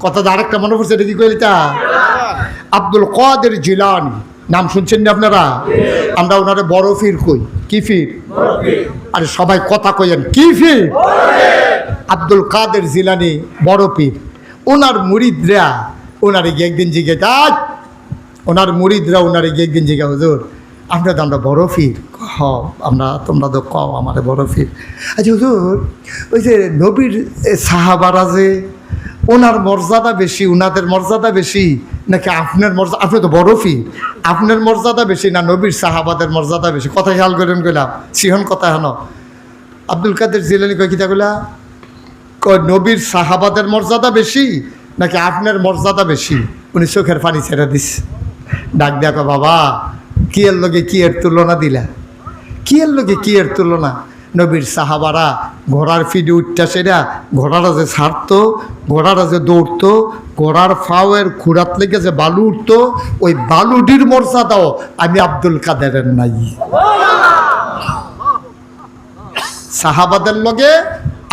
কথা আরেকটা মনে পড়ছে, এটা কি কইলিতা? আব্দুল কাদের জিলানী নাম শুনছেন না আপনারা? আমরা ওনারে বড় ফির কই। কি ফির? আরে সবাই কথা কইেন, কি ফির? আব্দুল কাদের জিলানী বড় পীর। ওনার মুরিদরা ওনারে গিয়ে একদিন জিজ্ঞে, ওনার মুরিদরা ওনারে গিয়ে একদিন জিজ্ঞা, হুজুর আমরা তো আমরা বড় ফির। আমরা তোমরা তো কও আমাদের বড় ফির। আচ্ছা হুজুর, ওই যে নবীর সাহাবারা যে ওনার মর্যাদা বেশি, ওনাদের মর্যাদা বেশি নাকি আপনার মর্যাদা? আপনি তো বড় ফির, আপনার মর্যাদা বেশি না নবীর সাহাবাদের মর্যাদা বেশি? কথা খেয়াল করেন গেলাম, সিহন কথা হেন। আব্দুল কাদের জিলানী কয় কিতাগুলা, নবীর সাহাবাদের মর্যাদা বেশি নাকি আপনার মর্যাদা বেশি? উনি চোখের পানি ছেড়ে দিস, ডাক দেখো, বাবা কি এর লগে কি এর তুলনা দিলা? কি এর লগে কি এর তুলনা? নবীর সাহাবারা ঘোড়ার ফিডে উঠটা সেরা, ঘোড়ারা যে ছাড়তো, ঘোড়ারা যে দৌড়তো, ঘোড়ার ফাওয়ের খুঁড়াত লেগে যে বালু উঠতো, ওই বালুটির মর্যাদাও আমি আব্দুল কাদেরের নাই। সাহাবাদের লগে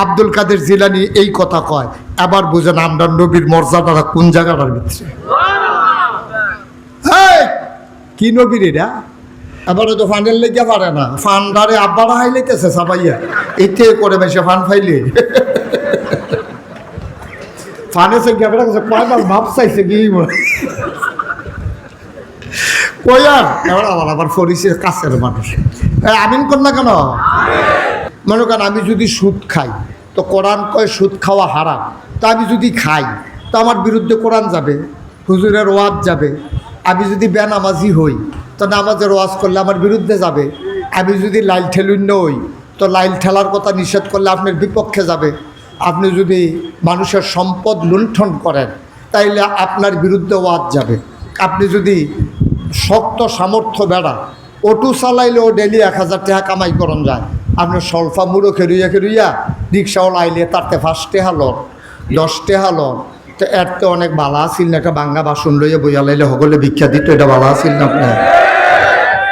আব্দুল কাদের জিলানী এই কথা কয়। আবার বুঝেন আমরা নবীর মর্যাদাটা কোন জায়গাটার ভিতরে। কি নবীর এরা? এবারে তো ফান্ডের লেগে পারে না, ফান্ডারে আব্বারা হাইলাইতেছে সাবাইয়া, এতে করে বেশি ফান ফাইলে ফানে সে গেবরা কয়বার ভাব চাইছে কি কয়ার। এবার আবার ফরিসের কাছের মানুষ আমিন কর না কেন? মনে করেন আমি যদি সুদ খাই তো কোরআন কয় সুদ খাওয়া হারাম, তো আমি যদি খাই তো আমার বিরুদ্ধে কোরআন যাবে, হুজুরের ওয়াজ যাবে। আমি যদি বেনামাজি হই তো নামাজের ওয়াজ করলে আমার বিরুদ্ধে যাবে। আমি যদি লাইল ঠেলুন্য হই তো লাইল ঠেলার কথা নিষেধ করলে আপনার বিপক্ষে যাবে। আপনি যদি মানুষের সম্পদ লুণ্ঠন করেন তাইলে আপনার বিরুদ্ধে ওয়াজ যাবে। আপনি যদি শক্ত সামর্থ্য বেড়া অটো চালাইলেও ডেলি 1000 টাকা কামাই করন যায়, আপনার সলফা মুড়ো খেরুইয়া রিক্সাও লাইলে তারতে 5 টাকা লন 10 টাকা লন, তো এর তো অনেক বালা আসিল না? একটা বাঙ্গা বাসন লইয়া বইয়া লাইলে সকলে ভিক্ষা দিত, এটা বালা আসিল না? আপনার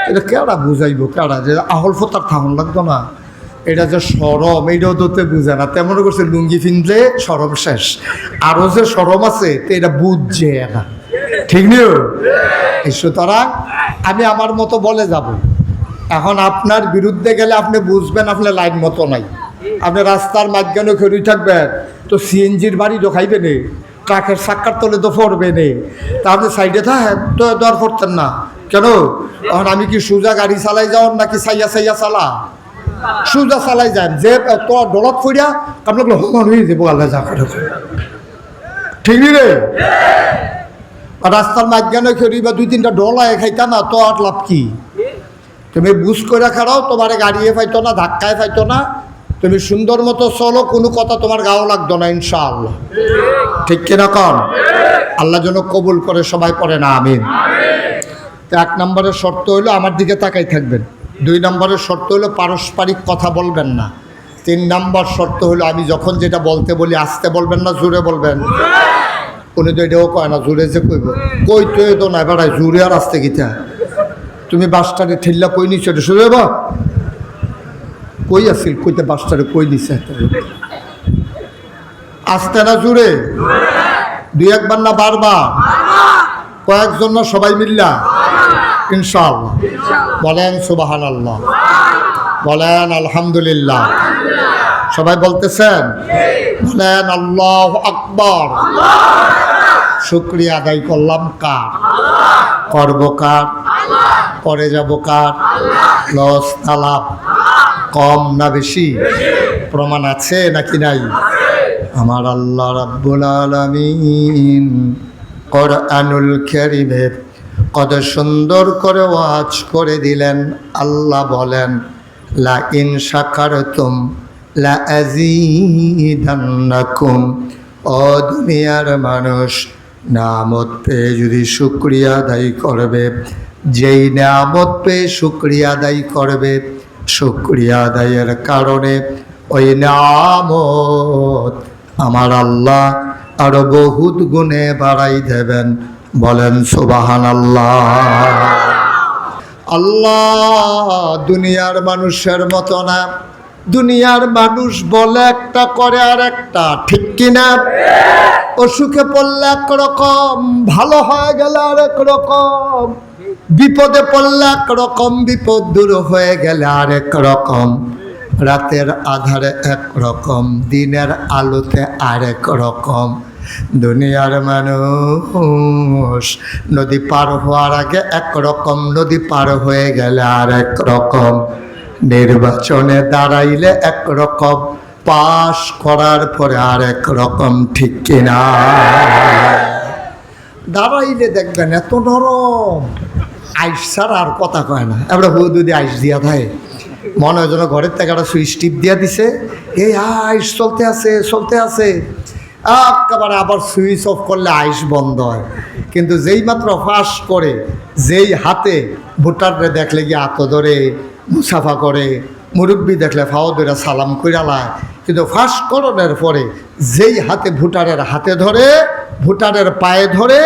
এটা কেডা বুঝাইব? কেডা যে আহল ফতার থাহন লাগতো না? এটা যে সরম, এইটাও তো বুঝে না। তেমন করছে লুঙ্গি ফিনলে সরম শেষ, আরও যে সরম আছে তো এটা বুঝছে না, ঠিক নিও। সুতরাং আমি আমার মতো বলে যাব। এখন আপনার বিরুদ্ধে গেলে আপনি বুঝবেন আপনার লাইন মতো নাই। আপনি রাস্তার মাঝখানে খেরুই থাকবেন তো সিএনজির বাড়ি ঢোকাইবে নে, ট্রাকের চাক্কার তলে তো পড়বে নে, তা আপনি সাইডে থাকেন তো দর পড়তেন না কেন? এখন আমি কি সোজা গাড়ি চালাই যাওয়ার নাকি সাইয়া চালা? সোজা চালাই যান, যে তো ডলত ফিরিয়া আপনাকে হমান হয়ে যাবো আল্লাহ যা করে, ঠিক নি রে? রাস্তার মাঝখানে খেরি বা 2-3টা ডলায় খাইতা না তো আর লাভ কি? তুমি বুঝ করে খাড়াও, তোমার গাড়িয়ে পাইতো না, ধাক্কায় পাইতো না, তুমি সুন্দর মতো চলো, কোনো কথা তোমার গাও লাগতো না ইনশাআল্লাহ, ঠিক কিনা কন? আল্লাহ যেন কবুল করে, সবাই পড়ে না আমিন। 1 নম্বরের শর্ত হইলো আমার দিকে তাকাই থাকবেন। 2 নম্বরের শর্ত হলো পারস্পরিক কথা বলবেন না। 3 নম্বর শর্ত হলো আমি যখন যেটা বলতে বলি আস্তে বলবেন না, জোরে বলবেন। উনি তো এটাও কয় না জোরে যে কইব, কই তো না বেড়ায় জোরে আর আসতে গিতা। তুমি বাসটারে ঠেললা কই নিচ্ছ, এটা শুনে বা কই আসিল, কইতে বাসটারে কই নিছে, আসতে না জোরে? 2-1 না বারবার? কয়েকজন না সবাই মিল্লা? ইনশাআল্লাহ বলেন সুবহানাল্লাহ, বলেন আলহামদুলিল্লাহ। সবাই বলতেছেন? বলেন আল্লাহু আকবার। শুকরিয়া আদায় করলাম কার? করব কার? করে যাব কার? লস না লাভ? কম না বেশি? প্রমাণ আছে নাকি নাই? আমার আল্লাহ রাব্বুল আলামিন কোরআনুল কারীমে কত সুন্দর করে ওয়াজ করে দিলেন। আল্লাহ বলেন লা ইন শাকারতুম লা আযীদান্নাকুম। ও দুনিয়ার মানুষ, নিয়ামত পেয়ে যদি শুকরিয়া আদায় করবে, যেই নিয়ামত পেয়ে শুকরিয়া আদায় করবে, শুকরিয়া আদায়ের কারণে ওই নিয়ামত আমার আল্লাহ আরো বহুত গুণে বাড়াই দেবেন। বলেন সুবহানাল্লাহ। আল্লাহ দুনিয়ার মানুষের মতো না। দুনিয়ার মানুষ বলে একটা, করে আর একটা, ঠিক কিনা? অসুখে পড়লে একরকম, ভালো হয়ে গেলে আরেক রকম, বিপদে পড়লে একরকম, বিপদ দূর হয়ে গেলে আরেক রকম, রাতের আধারে একরকম, দিনের আলোতে আরেক রকম। দুনিয়ার মানুষ নদী পার হওয়ার আগে একরকম, নদী পার হয়ে গেলে আরেক রকম, নির্বাচনে দাঁড়াইলে একরকম, পাশ করার পরে আরেক রকম। ঠিক কিনা? দাঁড়াইলে দেখবেন এত নরম, আইস ছাড়া আর কথা কয় না। এবার যদি আইস দিয়া থাকে, মনে হয় যেন ঘরের থেকে একটা সুইচ টিপ দিয়া দিছে, এই আইস চলতে আছে চলতে আছে, একেবারে আবার সুইচ অফ করলে আইস বন্ধ হয়। কিন্তু যেই মাত্র ফাঁস করে, যেই হাতে ভোটাররে দেখলে গিয়ে হাত ধরে মুসাফা করে, মুরব্বী দেখলে ফাও ধরে সালাম কইরালায়, কিন্তু ফাঁস করণের পরে যেই হাতে ভোটারের হাতে ধরে, ভোটারের পায়ে ধরে,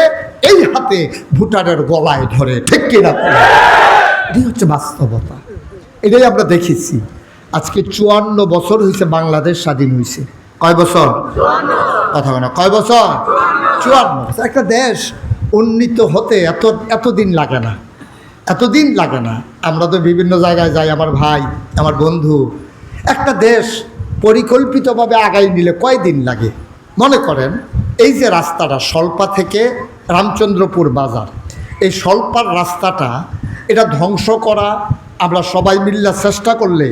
এই হাতে ভোটারের গলায় ধরে। ঠিক কিনা? এটাই হচ্ছে বাস্তবতা, এটাই আমরা দেখেছি। আজকে 54 বছর হয়েছে বাংলাদেশ স্বাধীন হয়েছে। কয় বছর? কথা বলে না, কয় বছর? 54। একটা দেশ উন্নীত হতে এতদিন লাগে না, এতদিন লাগে না। আমরা তো বিভিন্ন জায়গায় যাই, আমার ভাই, আমার বন্ধু। একটা দেশ পরিকল্পিতভাবে আগাই নিলে কয়দিন লাগে? মনে করেন এই যে রাস্তাটা সল্পা থেকে রামচন্দ্রপুর বাজার, এই সল্পার রাস্তাটা এটা ধ্বংস করা আমরা সবাই মিল্লা চেষ্টা করলে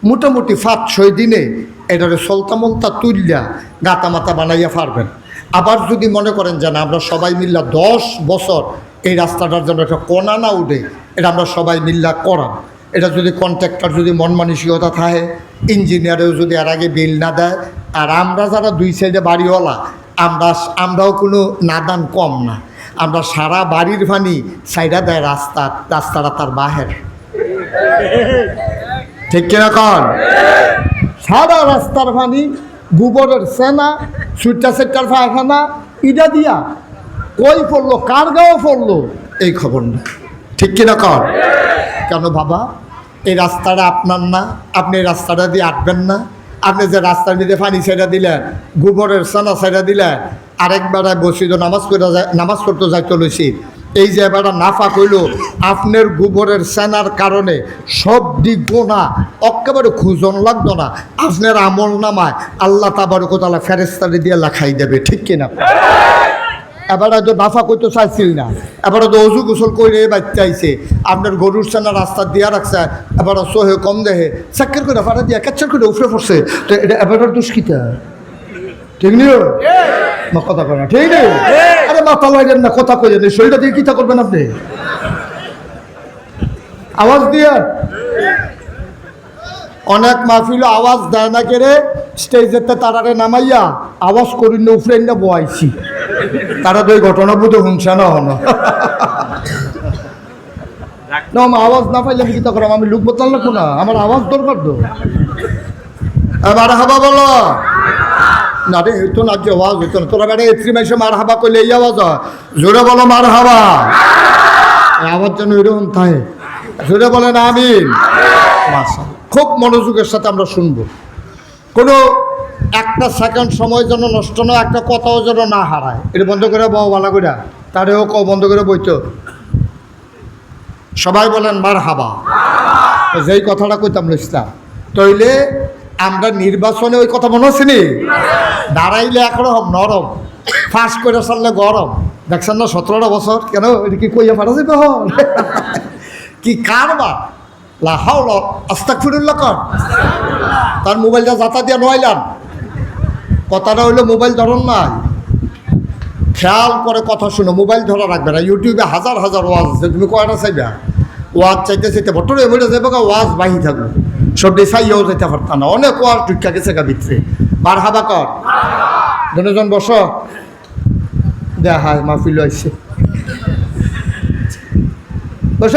মোটামুটি 5-6 দিনে এটারে সলতামলতা তুললা গাতামাতা বানাইয়া পারবেন। আবার যদি মনে করেন যে না, আমরা সবাই মিল্লা 10 বছর এই রাস্তাটার জন্য একটা কোনা না উঠে, এটা আমরা সবাই মিল্লা করাম। এটা যদি কন্ট্রাক্টর যদি মন মানসিকতা থাকে, ইঞ্জিনিয়ারেও যদি এর আগে বিল না দেয়, আর আমরা যারা 2 সাইডে বাড়িওয়ালা, আমরাও কোনো নাদান কম না, আমরা সারা বাড়ির ভানি সাইডা দেয় রাস্তাটা তার বাহের। ঠিক কিনা কন? সারা রাস্তার ভানি গোবরের সেনা, সুইটার পায়খানা, ইটা দিয়া কই পড়লো, কার গাঁও পড়লো এই খবর না। ঠিক কিনা কন? কেন বাবা? এই রাস্তাটা আপনার না, আপনি এই রাস্তাটা দিয়ে আটবেন না? আপনি যে রাস্তার মধ্যে পানি ছেড়ে দিলেন, গোবরের সানা ছেড়ে দিলেন, আরেকবারায় বসিত নামাজ পড়তে যাইতে লইছি, এই যে এবার নাফা কইল, আপনার গোবরের সেনার কারণে সব দিক গোনা একেবারে খুঁজন লাগতো না, আপনার আমল নামায় আল্লাহ তাবারকতালা ফেরেশতারে দিয়ে লেখাই দেবে। ঠিক কিনা? এবারে তো নাফা করতে চাইছিল না, এবারে তো অজু গোসল করে বাচ্চা আইছে, আপনার গরুর সেনা রাস্তা দিয়া রাখছে, এবারে সোহে কম দেহে চাক্কের করে ফাটা দিয়া ক্যাচার করে উফরে পড়ছে, তো এটা এবারে দুষ্কিতা। ঠিক নিও না, কথা কয় না, ঠিক নেই? আরে মাথা লাগেন না, কথা কইলেন, শরীরটা দিয়ে কিতা করবেন আপনি? আওয়াজ দিয়ে অনেক মাহফিল আওয়াজ দেয় না কেড়ে, স্টেজেতে তারারে নামাইয়া আওয়াজ করি না উফরে না বয়াইছি, তারা তো এই ঘটনা বুঝে হুংসা না হন না, আওয়াজ না পাইলে আমি কিতা করাম? আমি লোক বদলাম না কোনা, আমার আওয়াজ দরকার তো। এবার হাবা বলো না রে, হইতো না, যে আওয়াজ হইতো না। তোরা বেড়ে এত্রি মাসে মার হাবা করলে এই আওয়াজ হয়, জোরে বলো মার হাবা। আওয়াজ যেন এরকম থাকে, জোরে বলেন আমিন। খুব মনোযোগের সাথে আমরা শুনবো, কোনো একটা সেকেন্ড সময় যেন নষ্ট নয়, একটা কথাও যেন না হারায়। এটা বন্ধ করে বউ ভালো করে, তারেও ক বন্ধ করে বইতো। সবাই বলেন মার হাবা। যেই কথাটা কইতাম লইছিলাম, তইলে আমরা নির্বাচনে ওই কথা মনে হচ্ছে নি, দাঁড়াইলে একরকম নরম, ফাঁস করে চললে গরম। দেখছেন না 17টা বছর, কেন এটা কি কইয়া পারা যাবে? কি কারবার লাহাওলা আস্তাগফিরুল্লাহ কর, তার মোবাইলটা যাতা দিয়া নইলাম। কথাটা হইলো মোবাইল ধরন নাই, খেয়াল করে কথা শুনো, মোবাইল ধরা রাখবে না। ইউটিউবে হাজার হাজার ওয়াজ আছে, তুমি কয়টা চাইবে? ওয়াজ চাইতে চাইতে বটরে বইটা যাবে, ওয়াজ বাহি থাকবে, সবটি চাইয়াও যাইতে পারতাম না, অনেক ওয়াজ ঢুকা গেছে গা ভিতরে। মার হাবা কর, দুজন বস, দেখা মাহফিল আসছে, বস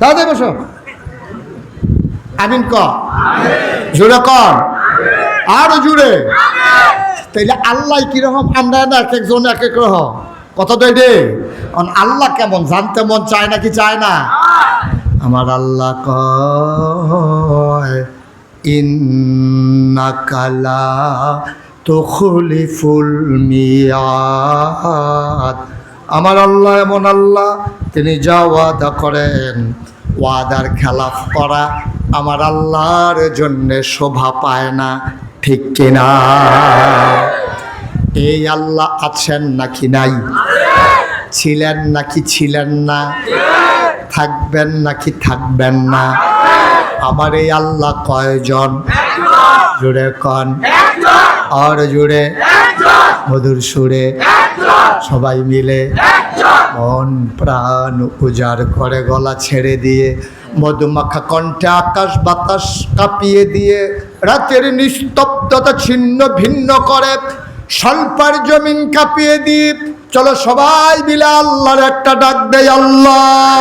দাদা বস, আমিন ক, জোরে কর, আরো জুড়ে। তাইলে আল্লাহ কিরকম, আমরা না এক একজন এক এক রকম। কথা তো রে, আল্লাহ কেমন জানতে মন চায় নাকি চায় না? আমার আল্লাহ কয় ইন্নাকা লা তুখলিফুল মিয়াদ। আমার আল্লাহ এমন আল্লাহ, তিনি যা ওয়াদা করেন, ওয়াদার খেলাফ করা আমার আল্লাহর জন্য শোভা পায় না, ঠিক কিনা? এই আল্লাহ আছেন নাকি নাই? ছিলেন নাকি ছিলেন না? থাকবেন নাকি থাকবেন না? আমার এই আল্লাহ কয়জন? জুড়ে কন, আর জুড়ে মধুর সুরে সবাই মিলে মন প্রাণ উজাড় করে গলা ছেড়ে দিয়ে মধুমাখা কণ্ঠে আকাশ বাতাস কাঁপিয়ে দিয়ে রাতের নিস্তব্ধতা ছিন্ন ভিন্ন করে স্বল্পার জমিন কাঁপিয়ে দিয়ে চলো সবাই মিলে আল্লাহর একটা ডাক দেয়, আল্লাহ।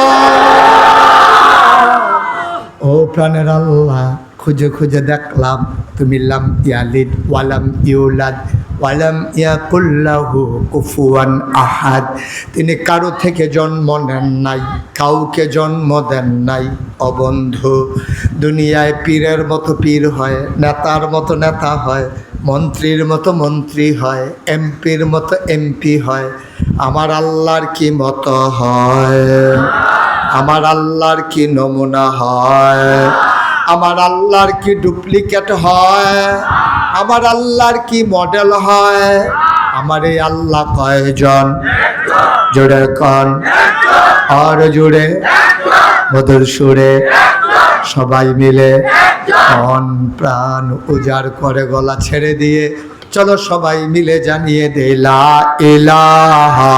ও প্রাণের আল্লাহ, খুঁজে খুঁজে দেখলাম তুমি লাম ইয়ালিদ ওয়ালাম ইউলাদ ওয়ালাম ইয়াকুল্লাহু কুফুয়ান আহাদ। তিনি কারো থেকে জন্ম নেন নাই, কাউকে জন্ম দেন নাই। অবন্ধু, দুনিয়ায় পীরের মতো পীর হয়, নেতার মতো নেতা হয়, মন্ত্রীর মতো মন্ত্রী হয়, এমপির মতো এমপি হয়। আমার আল্লাহর কি মতো হয়? আমার আল্লাহর কি নমুনা হয়? আমার আল্লাহর কি ডুপ্লিকেট হয়? আমার আল্লাহর কি মডেল হয়? আমার এই আল্লাহ কয়জন? জোরে কন, আর জুড়ে মধুর সুরে সবাই মিলে মন প্রাণ উজাড় করে গলা ছেড়ে দিয়ে চলো সবাই মিলে জানিয়ে দে লা ইলাহা